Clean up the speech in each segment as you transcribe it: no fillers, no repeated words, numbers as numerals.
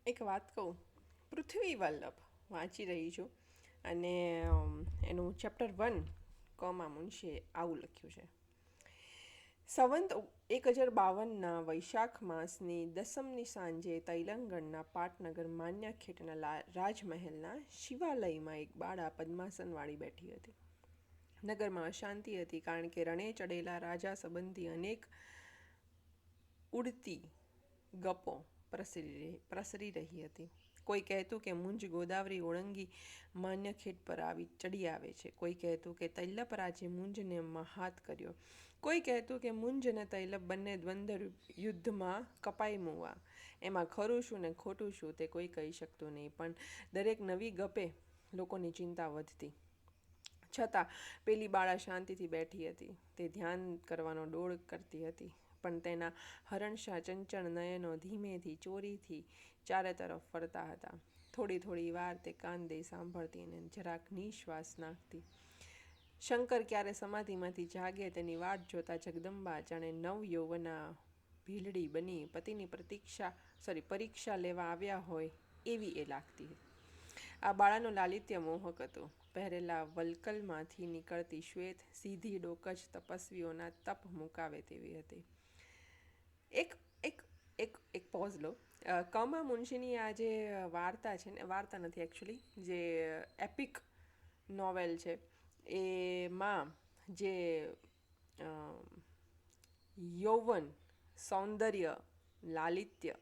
એક વાત કહું, પૃથ્વી વલ્લભ વાંચી રહી છું અને એનું ચેપ્ટર 1 કમાં મુનશીએ આવું લખ્યું છે. સંવંત 1052ના વૈશાખ માસની દસમની સાંજે તૈલંગણના પાટનગર માન્યાખેટના રાજમહેલના શિવાલયમાં એક બાળા પદ્માસન વાળી બેઠી હતી. નગરમાં અશાંતિ હતી, કારણ કે રણે ચડેલા રાજા સંબંધી અનેક ઉડતી ગપો પ્રસરી રહી હતી. કોઈ કહેતું કે મુંજ ગોદાવરી ઓળંગી માન્યખેટ પર ચડી આવે છે. કોઈ કહેતું કે તૈલપ રાજે મુંજને મહાત કર્યો. કોઈ કહેતું કે મુંજ અને તૈલપ બંને દ્વંદ્વ યુદ્ધમાં કપાઈ મુવા. એમાં ખરું શું ને ખોટું શું તે કોઈ કહી શકતું નહીં, પણ દરેક નવી ગપે લોકોની ચિંતા વધતી. છતાં પેલી બાળા શાંતિથી બેઠી હતી. તે ધ્યાન કરવાનો ડોળ કરતી હતી, પણ તેના હરણશા ચંચળ નયનો ધીમેથી ચોરીથી ચારે તરફ ફરતા હતા. થોડી થોડી વાર તે કાન દઈ સાંભળતી અને જરાક નિશ્વાસ નાખતી. શંકર ક્યારે સમાધિમાંથી જાગે તેની વાટ જોતા જગદંબા જાણે નવ યૌવના ભીલડી બની પતિની પરીક્ષા લેવા આવ્યા હોય એવી એ લાગતી. આ બાળાનું લાલિત્ય મોહક હતું. પહેરેલા વલ્કલમાંથી નીકળતી શ્વેત સીધી ડોક જ તપસ્વીઓના તપ મુકાવે તેવી હતી. એક એક એક એક પોઝ લો. કમા મુનશીની આ જે વાર્તા છે ને, વાર્તા નથી એકચ્યુઅલી, જે એપિક નોવેલ છે એમાં જે યૌવન, સૌંદર્ય, લાલિત્ય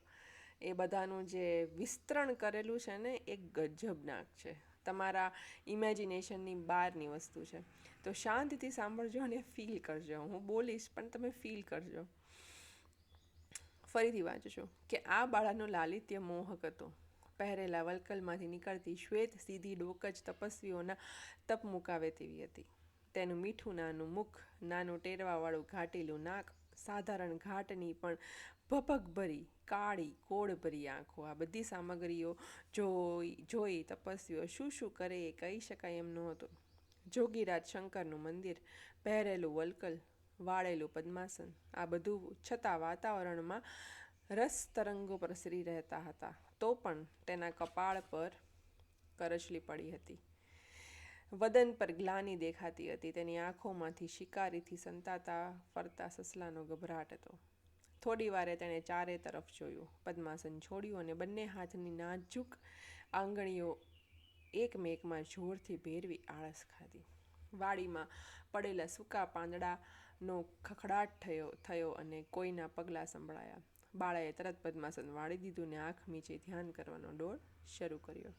એ બધાનું જે વિસ્તરણ કરેલું છે ને એ ગજબનાક છે. તમારા ઇમેજિનેશનની બહારની વસ્તુ છે. તો શાંતિથી સાંભળજો અને ફીલ કરજો. હું બોલીશ પણ તમે ફીલ કરજો. ફરીથી વાંચું કે આ બાળાનું લાલિત્ય મોહક હતું. પહેરેલા વલ્કલમાંથી નીકળતી શ્વેત સીધી ડોક જ તપસ્વીઓના તપ મુકાવે તેવી હતી. તેનું મીઠું નાનું મુખ, નાનું ટેરવાવાળું ઘાટેલું નાક, સાધારણ ઘાટની પણ ભભકભરી કાળી કોળભરી આંખો, આ બધી સામગ્રીઓ જોઈ તપસ્વીઓ શું શું કરે એ કહી શકાય એમ નહોતું. જોગીરાજ શંકરનું મંદિર, પહેરેલું વલ્કલ, વાળેલું પદ્માસન, આ બધું છતાં વાતાવરણમાં રસ તરંગો પ્રસરી રહેતા હતા. તો પણ તેના કપાળ પર કરચલી પડી હતી. વદન પર ગ્લાનિ દેખાતી હતી. તેની આંખોમાંથી શિકારીથી સંતાતા ફરતા સસલાનો ગભરાટ હતો. થોડી વારે તેણે ચારે તરફ જોયું, પદ્માસન છોડ્યું અને બંને હાથની નાજુક આંગળીઓ એકમેકમાં જોરથી ભેરવી આળસ ખાધી. વાડીમાં પડેલા સૂકા પાંદડાનો ખખડાટ થયો અને કોઈના પગલાં સંભળાયા. બાળાએ તરત પદ્માસન વાળી દીધું ને આંખ મીચી ધ્યાન કરવાનો ડોળ શરૂ કર્યો.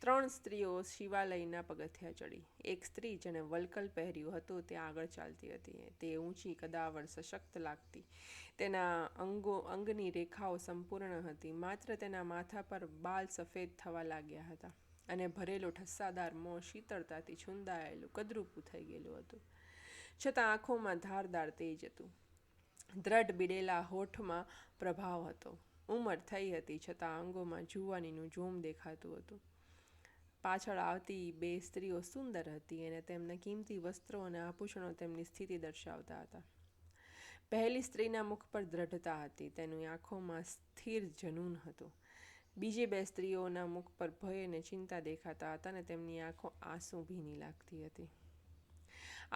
3 સ્ત્રીઓ શિવાલયના પગથિયાં ચડી. એક સ્ત્રી જેણે વલ્કલ પહેર્યું હતું તે આગળ ચાલતી હતી. તે ઊંચી, કદાવર, સશક્ત લાગતી. તેના અંગની રેખાઓ સંપૂર્ણ હતી. માત્ર તેના માથા પર બાલ સફેદ થવા લાગ્યા હતા અને ભરેલું ઠસ્સાદાર મોં શીતળતાથી છૂંદાયેલું કદરૂપું થઈ ગયેલું હતું. છતાં આંખોમાં ધારદાર તેજ હતું. દ્રઢ બીડેલા હોઠમાં પ્રભાવ હતો. ઉંમર થઈ હતી, છતાં અંગોમાં જુવાનીનું જોમ દેખાતું હતું. પાછળ આવતી 2 સ્ત્રીઓ સુંદર હતી અને તેમના કિંમતી વસ્ત્રો અને આભૂષણો તેમની સ્થિતિ દર્શાવતા હતા. પહેલી સ્ત્રીના મુખ પર દ્રઢતા હતી. તેની આંખોમાં સ્થિર જનૂન હતું. બીજી 2 સ્ત્રીઓના મુખ પર ભય અને ચિંતા દેખાતા હતા અને તેમની આંખો આંસુ ભીની લાગતી હતી.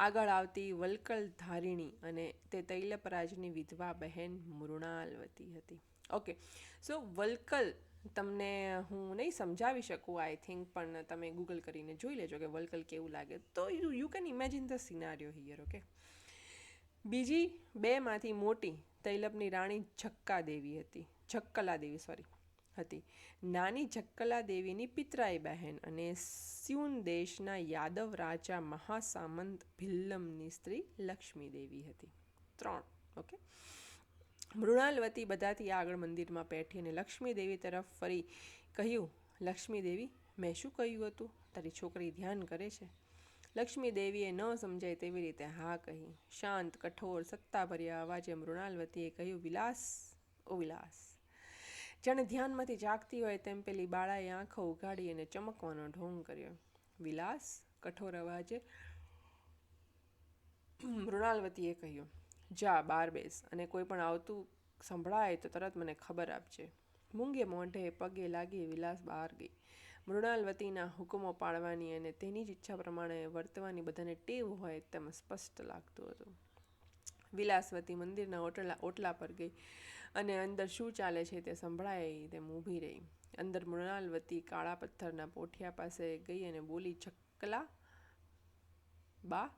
આગળ આવતી વલ્કલ ધારિણી અને તે તૈલપરાજની વિધવા બહેન મૃણાલવતી હતી. ઓકે, સો વલ્કલ તમને હું નહીં સમજાવી શકું આઈ થિંક, પણ તમે ગૂગલ કરીને જોઈ લેજો કે વલ્કલ કેવું લાગે, તો you can imagine the scenario here. Okay, બીજી 2માંથી મોટી તૈલપની રાણી ઝક્કલાદેવી હતી. નાની ઝક્કલાદેવીની પિતરાઈ બહેન અને સ્યુન દેશના યાદવ રાજા મહાસામંત ભિલ્લમની સ્ત્રી લક્ષ્મીદેવી હતી. 3. ઓકે, મૃણાલવતી બધાથી આગળ મંદિરમાં બેઠી અને લક્ષ્મીદેવી તરફ ફરી કહ્યું, લક્ષ્મીદેવી, મેં શું કહ્યું હતું? તારી છોકરી ધ્યાન કરે છે? લક્ષ્મીદેવીએ ન સમજાય તેવી રીતે હા કહી. શાંત, કઠોર, સત્તાભર્યા અવાજે મૃણાલવતીએ કહ્યું, વિલાસ, ઓ વિલાસ. જાણે ધ્યાનમાંથી જાગતી હોય તેમ પેલી બાળાએ આંખો ઉઘાડી અને ચમકવાનો ઢોંગ કર્યો. વિલાસ, કઠોર અવાજે મૃણાલવતીએ કહ્યું. જા બહાર બેસ અને કોઈ પણ આવતું સંભળાય તો તરત મને ખબર આપજે. મૂંગે મોઢે પગે લાગી વિલાસ બહાર ગઈ. મૃણાલવતીના હુકમો પાળવાની અને તેની જ ઈચ્છા પ્રમાણે વર્તવાની બધાને ટેવ હોય તેમ સ્પષ્ટ લાગતું હતું. વિલાસવતી મંદિરના ઓટલા પર ગઈ અને અંદર શું ચાલે છે તે સંભળાય તેમ ઊભી રહી. અંદર મૃણાલવતી કાળા પથ્થરના પોઠિયા પાસે ગઈ અને બોલી, ચકલા બા,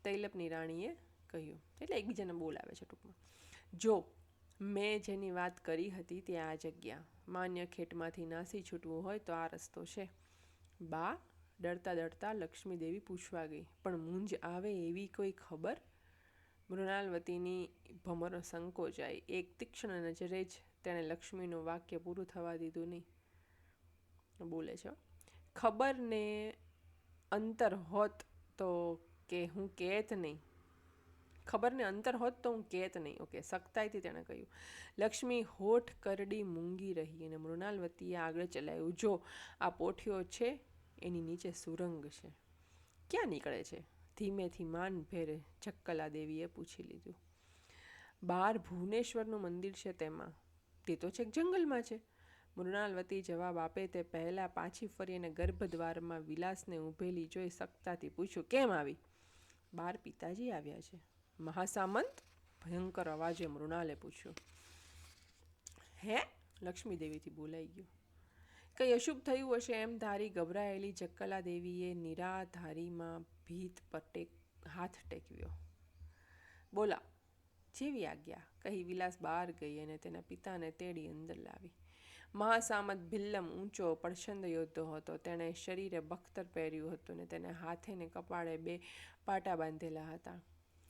તૈલપની રાણીએ કહ્યું. એટલે એકબીજાને બોલાવે છે ટૂંકમાં. જો મેં જેની વાત કરી હતી તે આ જગ્યા. માન્ય ખેટમાંથી નાસી છૂટવું હોય તો આ રસ્તો છે. બા ડરતા ડરતા લક્ષ્મીદેવી પૂછવા ગઈ, પણ મૂંઝ આવે એવી કોઈ ખબર? મૃણાલવતીની ભમર સંકોચાઈ. એક તીક્ષ્ણ નજરે જ તેણે લક્ષ્મીનું વાક્ય પૂરું થવા દીધું નહીં. બોલે છે, ખબર ને અંતર હોત તો કે હું કહેત નહીં. ખબરને અંતર હોત તો હું કહેત નહીં. ઓકે, સખ્તાઈથી તેણે કહ્યું. લક્ષ્મી હોઠ કરડી મૂંગી રહી અને મૃણાલવતીએ આગળ ચલાવ્યું. જો આ પોઠિયો છે એની નીચે સુરંગ છે. ક્યાં નીકળે છે? ધીમેથી માન ભેર ચક્કલા દેવીએ પૂછી લીધું. બહાર ભુવનેશ્વરનું મંદિર છે તેમાં. તે તો છેક જંગલમાં છે. મૃણાલવતી જવાબ આપે તે પહેલાં પાછી ફરી અને ગર્ભદ્વારમાં વિલાસને ઊભેલી જોઈ સખ્તાથી પૂછ્યું, કેમ આવી? બાર પિતાજી આવ્યા છે. મહાસામંત? ભયંકર અવાજે મૃણાલે પૂછ્યું. હે? લક્ષ્મીદેવીથી બોલાઈ ગયું. કંઈ અશુભ થયું હશે એમ ધારી ગભરાયેલી ચક્કલા દેવીએ નિરાધારીમાં ભીત પર હાથ ટેકવ્યો. બોલા, જેવી આજ્ઞા, કહી વિલાસ બહાર ગઈ અને તેના પિતાને તેડી અંદર લાવી. મહાસામંત ભિલ્લમ ઊંચો પડછંદ યોદ્ધો હતો. તેણે શરીરે બખ્તર પહેર્યું હતું અને તેને હાથે ને કપાળે 2 પાટા બાંધેલા હતા.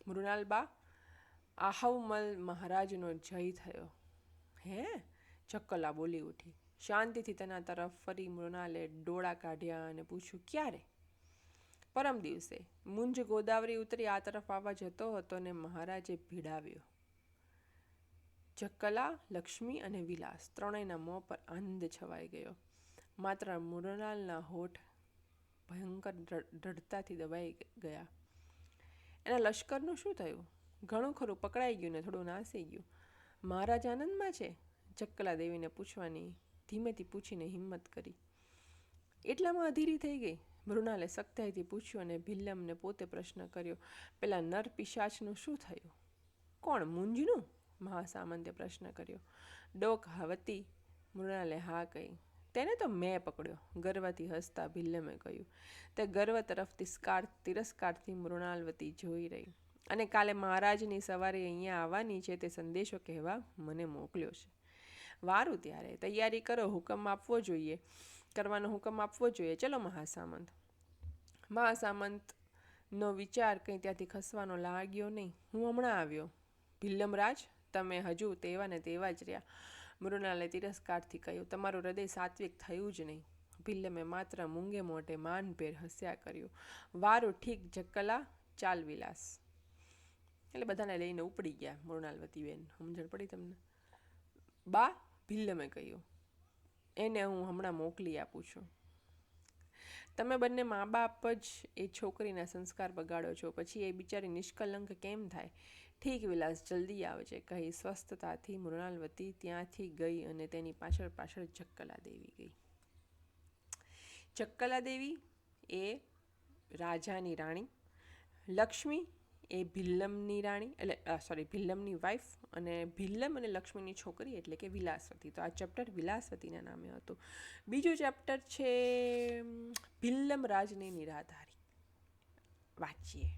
મૃણાલબા, આહવમલ મહારાજનો જય થયો. હે? ચક્કલા બોલી ઉઠી. શાંતિથી તેના તરફ ફરી મૃણાલે ડોળા કાઢ્યા અને પૂછ્યું, ક્યારે? પરમ દિવસે. મુંજ ગોદાવરી ઉતરી આ તરફ આવવા જતો હતો ને મહારાજે ભીડાવ્યો. ચક્કલા, લક્ષ્મી અને વિલાસ ત્રણેયના મોં પર આનંદ છવાઈ ગયો. માત્ર મૃણાલના હોઠ ભયંકર દૃઢતાથી દબાઈ ગયા. એના લશ્કરનું શું થયું? ઘણું ખરું પકડાઈ ગયું ને થોડું નાસી ગયું. મહારાજ આનંદમાં છે? ચક્કલા દેવીને પૂછવાની ધીમેથી પૂછીને હિંમત કરી. એટલામાં અધીરી થઈ ગઈ? મૃણાલે સખ્તાઈથી પૂછ્યું અને ભિલ્લમને પોતે પ્રશ્ન કર્યો, પેલા નર પિશાચનું શું થયું? કોણ, મુંજનું? મહાસામંતે પ્રશ્ન કર્યો. ડોક વતી? મૃણાલે હા કહી. તેને તો મેં પકડ્યો, ગર્વથી હસતા ભિલ્લમે કહ્યું. તે ગર્વ તરફ તિરસ્કારથી મૃણાલવતી જોઈ રહી. અને કાલે મહારાજની સવારે અહીંયા આવવાની છે તે સંદેશો કહેવા મને મોકલ્યો છે. વારું ત્યારે તૈયારી કરો, હુકમ આપવો જોઈએ, કરવાનો હુકમ આપવો જોઈએ. ચલો મહાસામંત. મહાસામંતનો વિચાર કંઈ ત્યાંથી ખસવાનો લાગ્યો નહીં. હું હમણાં આવ્યો. ભિલ્લમરાજ, તમે હજુ તેવા ને તેવા જ રહ્યા. મૃણાલે તિરસ્કારથી કહ્યું. તમારું હૃદય સાત્વિક થયું જ નહીં. ભિલ્લમે માત્ર મૂંગે મોઢે માનભેર હસ્યા કર્યું. વારું ઠીક ચક્કલા, ચાલ વિલાસ. એટલે બધાને લઈને ઉપડી ગયા. મૃણાલવતી બેન, સમજણ પડી તમને? બા, ભિલ્લમે કહ્યું, એને હું હમણાં મોકલી આપું છું. તમે બંને મા બાપ જ એ છોકરીના સંસ્કાર બગાડો છો, પછી એ બિચારી નિષ્કલંક કેમ થાય? ઠીક વિલાસ, જલ્દી આવજે, કહી સ્વસ્થતાથી મૃણાલવતી ત્યાંથી ગઈ અને તેની પાછળ પાછળ ચક્કલા દેવી ગઈ. ચક્કલા દેવી એ રાજાની રાણી, લક્ષ્મી એ ભિલ્લમની રાણી, એટલે ભિલ્લમની વાઈફ, અને ભિલ્લમ અને લક્ષ્મીની છોકરી એટલે કે વિલાસવતી. તો આ ચેપ્ટર વિલાસવતીના નામે હતું. બીજું ચેપ્ટર છે ભિલ્લમ રાજની નિરાધારી. વાંચીએ.